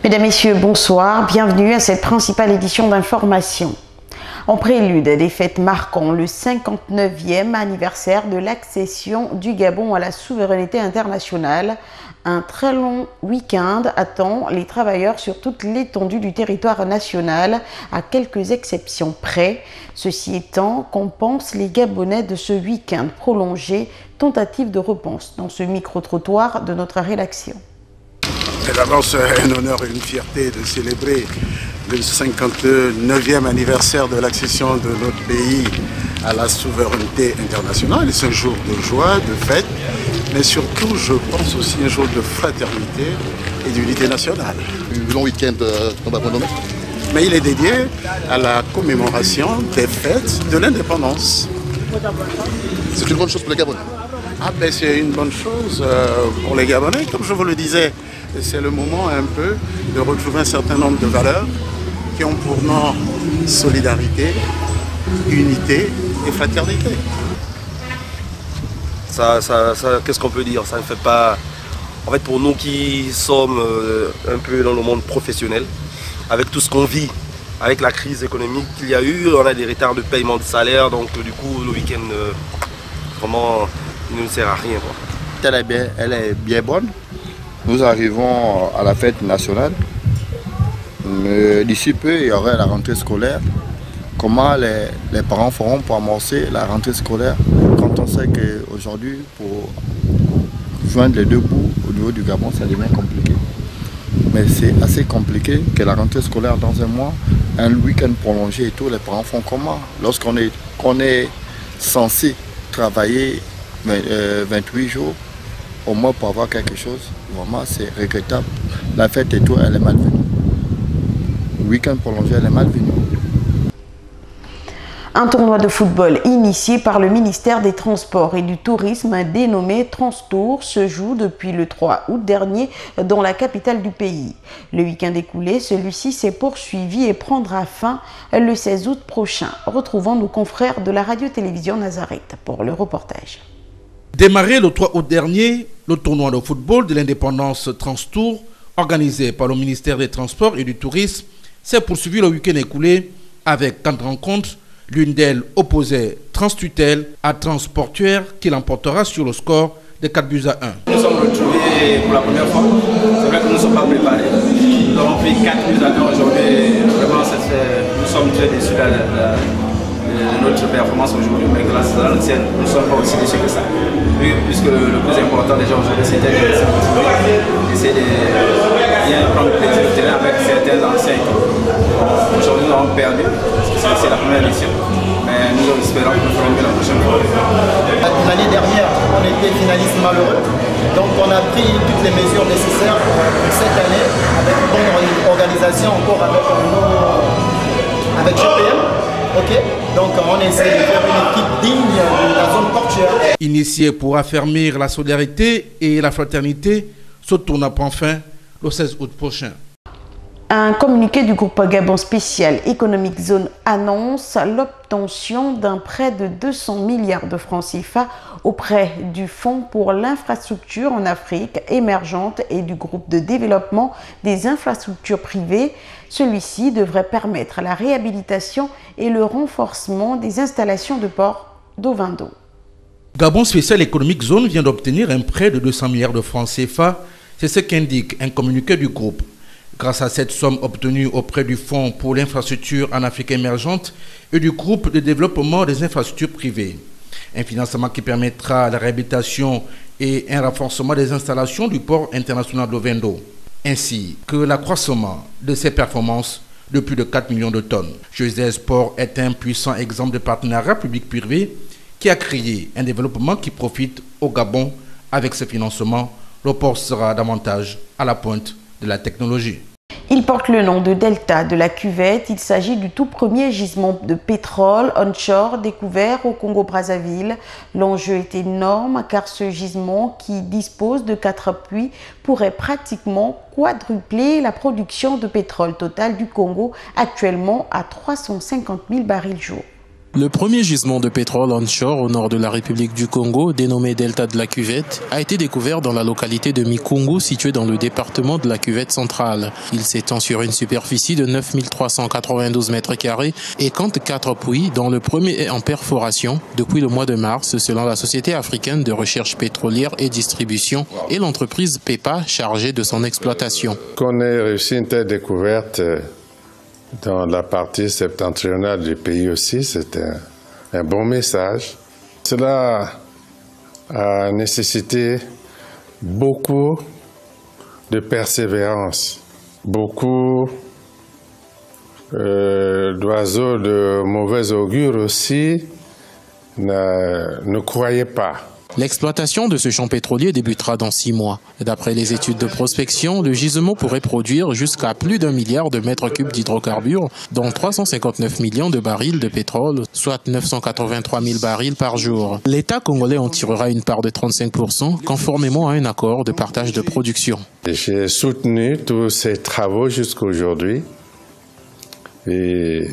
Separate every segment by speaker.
Speaker 1: Mesdames, Messieurs, bonsoir. Bienvenue à cette principale édition d'information. En prélude des fêtes marquant le 59e anniversaire de l'accession du Gabon à la souveraineté internationale, un très long week-end attend les travailleurs sur toute l'étendue du territoire national, à quelques exceptions près. Ceci étant, qu'en pensent les Gabonais de ce week-end prolongé, tentative de réponse dans ce micro-trottoir de notre rédaction.
Speaker 2: D'abord, c'est un honneur et une fierté de célébrer le 59e anniversaire de l'accession de notre pays à la souveraineté internationale. C'est un jour de joie, de fête, mais surtout, je pense aussi un jour de fraternité et d'unité nationale.
Speaker 3: Un long week-end, on va renommer.
Speaker 2: Mais il est dédié à la commémoration des fêtes de l'indépendance.
Speaker 3: C'est une bonne chose pour les Gabonais.
Speaker 2: C'est une bonne chose pour les Gabonais, comme je vous le disais. C'est le moment un peu de retrouver un certain nombre de valeurs qui ont pour nom solidarité, unité et fraternité.
Speaker 4: Qu'est-ce qu'on peut dire? Ça ne fait pas... En fait, pour nous qui sommes un peu dans le monde professionnel, avec tout ce qu'on vit, avec la crise économique qu'il y a eu, on a des retards de paiement de salaire, donc du coup, le week-end, vraiment, il ne nous sert à rien, quoi.
Speaker 3: Elle est bien bonne. Nous arrivons à la fête nationale. D'ici peu, il y aurait la rentrée scolaire. Comment les parents feront pour amorcer la rentrée scolaire quand on sait qu'aujourd'hui, pour joindre les deux bouts au niveau du Gabon, ça devient compliqué. Mais c'est assez compliqué que la rentrée scolaire dans un mois, un week-end prolongé et tout, les parents font comment? Lorsqu'on est censé travailler 28 jours, au moins pour avoir quelque chose, vraiment c'est regrettable. La fête et tout, elle est malvenue. Le week-end prolongé, elle est malvenue.
Speaker 1: Un tournoi de football initié par le ministère des Transports et du Tourisme dénommé Transtour se joue depuis le 3 août dernier dans la capitale du pays. Le week-end écoulé, celui-ci s'est poursuivi et prendra fin le 16 août prochain. Retrouvons nos confrères de la radio-télévision Nazareth pour le reportage.
Speaker 5: Démarré le 3 août dernier, le tournoi de football de l'indépendance Transtour, organisé par le ministère des Transports et du Tourisme, s'est poursuivi le week-end écoulé avec 4 rencontres. L'une d'elles opposait Transtutel à Transportuaire qui l'emportera sur le score de 4 buts à 1.
Speaker 6: Nous sommes retrouvés pour la première fois. C'est vrai que nous ne sommes pas préparés. Nous avons pris 4 buts à 1 aujourd'hui. Vraiment, nous sommes très déçus de notre performance aujourd'hui, mais grâce à l'ancienne, nous ne sommes pas aussi déçus que ça. Puisque le plus important déjà aujourd'hui, c'était d'essayer de bien prendre plaisir au terrain avec certains anciens. Aujourd'hui, nous avons perdu, parce que c'est la première édition, mais nous espérons que nous ferons mieux la prochaine fois.
Speaker 7: L'année dernière, on était finaliste malheureux, donc on a pris toutes les mesures nécessaires cette année, avec une bonne organisation, encore avec GPM. Donc on essaie de faire une équipe digne de la zone portuaire.
Speaker 5: Initié pour affermir la solidarité et la fraternité, ce tournoi prend fin le 16 août prochain.
Speaker 1: Un communiqué du groupe Gabon Spécial Economic Zone annonce l'obtention d'un prêt de 200 milliards de francs CFA auprès du Fonds pour l'infrastructure en Afrique émergente et du groupe de développement des infrastructures privées. Celui-ci devrait permettre la réhabilitation et le renforcement des installations de port d'Ovando.
Speaker 5: Gabon Spécial Economic Zone vient d'obtenir un prêt de 200 milliards de francs CFA. C'est ce qu'indique un communiqué du groupe. Grâce à cette somme obtenue auprès du Fonds pour l'infrastructure en Afrique émergente et du groupe de développement des infrastructures privées. Un financement qui permettra la réhabilitation et un renforcement des installations du port international d'Ovendo, ainsi que l'accroissement de ses performances de plus de 4 millions de tonnes. José Port est un puissant exemple de partenariat public-privé qui a créé un développement qui profite au Gabon. Avec ce financement, le port sera davantage à la pointe de la technologie.
Speaker 1: Il porte le nom de Delta de la Cuvette. Il s'agit du tout premier gisement de pétrole onshore découvert au Congo-Brazzaville. L'enjeu est énorme car ce gisement, qui dispose de 4 puits, pourrait pratiquement quadrupler la production de pétrole totale du Congo, actuellement à 350 000 barils jour.
Speaker 8: Le premier gisement de pétrole onshore au nord de la République du Congo, dénommé Delta de la Cuvette, a été découvert dans la localité de Mikungu, située dans le département de la Cuvette centrale. Il s'étend sur une superficie de 9 392 mètres carrés et compte 4 puits, dont le premier est en perforation depuis le mois de mars, selon la Société africaine de recherche pétrolière et distribution et l'entreprise PEPA chargée de son exploitation.
Speaker 9: Qu'on ait réussi une telle découverte dans la partie septentrionale du pays aussi, c'est un bon message. Cela a nécessité beaucoup de persévérance. Beaucoup d'oiseaux de mauvais augure aussi ne croyaient pas.
Speaker 8: L'exploitation de ce champ pétrolier débutera dans 6 mois. D'après les études de prospection, le gisement pourrait produire jusqu'à plus d'1 milliard de mètres cubes d'hydrocarbures, dont 359 millions de barils de pétrole, soit 983 000 barils par jour. L'État congolais en tirera une part de 35%, conformément à un accord de partage de production.
Speaker 9: J'ai soutenu tous ces travaux jusqu'à aujourd'hui. Et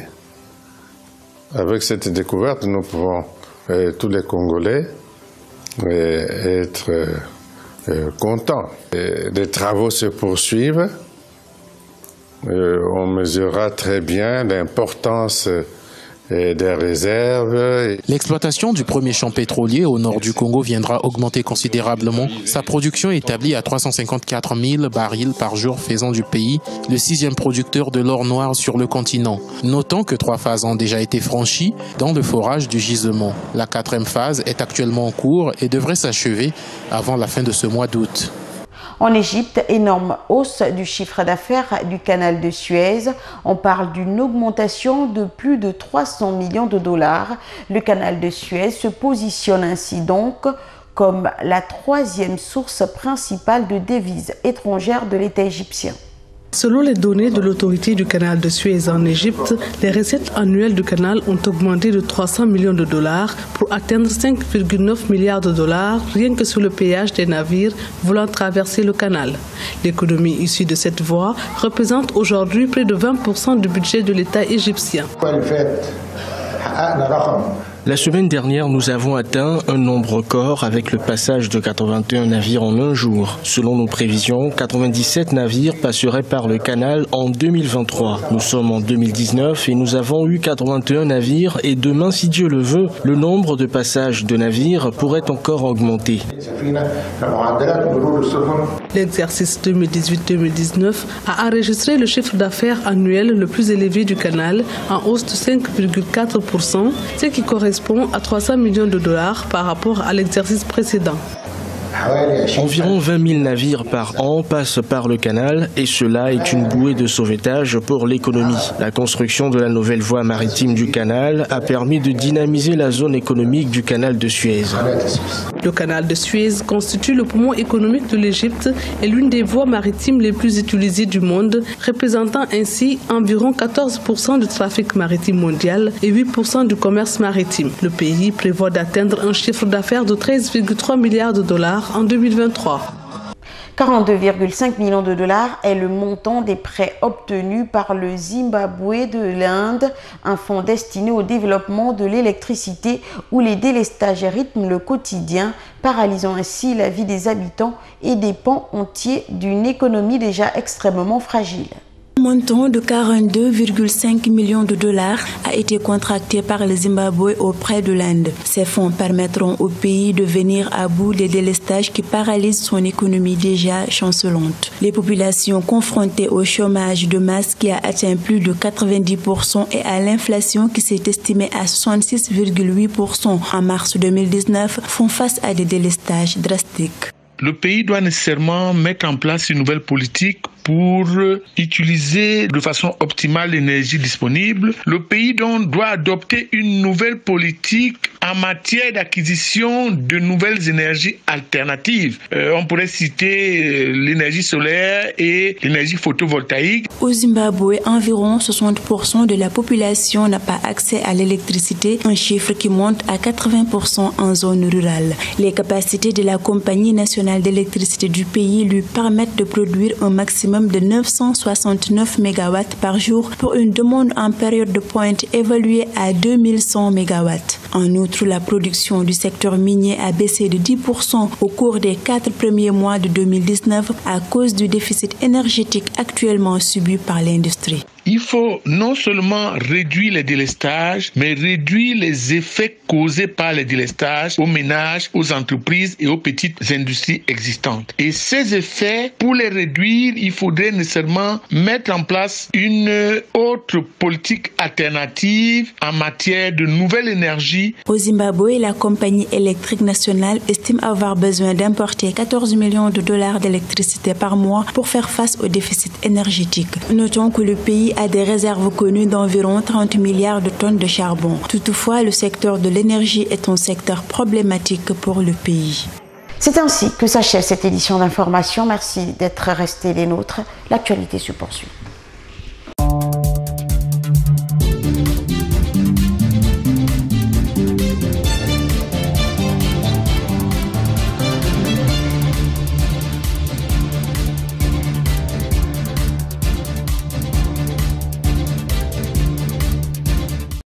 Speaker 9: avec cette découverte, nous pouvons, tous les Congolais, être contents. Les travaux se poursuivent. On mesurera très bien l'importance des réserves.
Speaker 8: L'exploitation du premier champ pétrolier au nord du Congo viendra augmenter considérablement sa production établie à 354 000 barils par jour, faisant du pays le 6e producteur de l'or noir sur le continent. Notons que 3 phases ont déjà été franchies dans le forage du gisement. La 4e phase est actuellement en cours et devrait s'achever avant la fin de ce mois d'août.
Speaker 1: En Égypte, énorme hausse du chiffre d'affaires du canal de Suez. On parle d'une augmentation de plus de 300 millions de dollars. Le canal de Suez se positionne ainsi donc comme la 3e source principale de devises étrangères de l'État égyptien.
Speaker 10: Selon les données de l'autorité du canal de Suez en Égypte, les recettes annuelles du canal ont augmenté de 300 millions de dollars pour atteindre 5,9 milliards de dollars rien que sur le péage des navires voulant traverser le canal. L'économie issue de cette voie représente aujourd'hui près de 20% du budget de l'État égyptien.
Speaker 11: La semaine dernière, nous avons atteint un nombre record avec le passage de 81 navires en un jour. Selon nos prévisions, 97 navires passeraient par le canal en 2023. Nous sommes en 2019 et nous avons eu 81 navires et demain, si Dieu le veut, le nombre de passages de navires pourrait encore augmenter.
Speaker 10: L'exercice 2018-2019 a enregistré le chiffre d'affaires annuel le plus élevé du canal en hausse de 5,4%, ce qui correspond à 300 millions de dollars par rapport à l'exercice précédent.
Speaker 11: Environ 20 000 navires par an passent par le canal et cela est une bouée de sauvetage pour l'économie. La construction de la nouvelle voie maritime du canal a permis de dynamiser la zone économique du canal de Suez.
Speaker 10: Le canal de Suez constitue le poumon économique de l'Égypte et l'une des voies maritimes les plus utilisées du monde, représentant ainsi environ 14% du trafic maritime mondial et 8% du commerce maritime. Le pays prévoit d'atteindre un chiffre d'affaires de 13,3 milliards de dollars en 2023.
Speaker 1: 42,5 millions de dollars est le montant des prêts obtenus par le Zimbabwe de l'Inde, un fonds destiné au développement de l'électricité où les délestages rythment le quotidien, paralysant ainsi la vie des habitants et des pans entiers d'une économie déjà extrêmement fragile.
Speaker 12: Un montant de 42,5 millions de dollars a été contracté par le Zimbabwe auprès de l'Inde. Ces fonds permettront au pays de venir à bout des délestages qui paralysent son économie déjà chancelante. Les populations confrontées au chômage de masse qui a atteint plus de 90% et à l'inflation qui s'est estimée à 66,8% en mars 2019 font face à des délestages drastiques.
Speaker 13: Le pays doit nécessairement mettre en place une nouvelle politique pour utiliser de façon optimale l'énergie disponible. Le pays donc doit adopter une nouvelle politique en matière d'acquisition de nouvelles énergies alternatives. On pourrait citer l'énergie solaire et l'énergie photovoltaïque.
Speaker 12: Au Zimbabwe, environ 60% de la population n'a pas accès à l'électricité, un chiffre qui monte à 80% en zone rurale. Les capacités de la Compagnie nationale d'électricité du pays lui permettent de produire un maximum maximum de 969 MW par jour pour une demande en période de pointe évaluée à 2100 MW. En outre, la production du secteur minier a baissé de 10% au cours des 4 premiers mois de 2019 à cause du déficit énergétique actuellement subi par l'industrie.
Speaker 13: Il faut non seulement réduire les délestages, mais réduire les effets causés par les délestages aux ménages, aux entreprises et aux petites industries existantes. Et ces effets, pour les réduire, il faudrait nécessairement mettre en place une autre politique alternative en matière de nouvelle énergie.
Speaker 12: Au Zimbabwe, la compagnie électrique nationale estime avoir besoin d'importer 14 millions de dollars d'électricité par mois pour faire face au déficit énergétique. Notons que le pays a des réserves connues d'environ 30 milliards de tonnes de charbon. Toutefois, le secteur de l'énergie est un secteur problématique pour le pays.
Speaker 1: C'est ainsi que s'achève cette édition d'information. Merci d'être restés les nôtres. L'actualité se poursuit.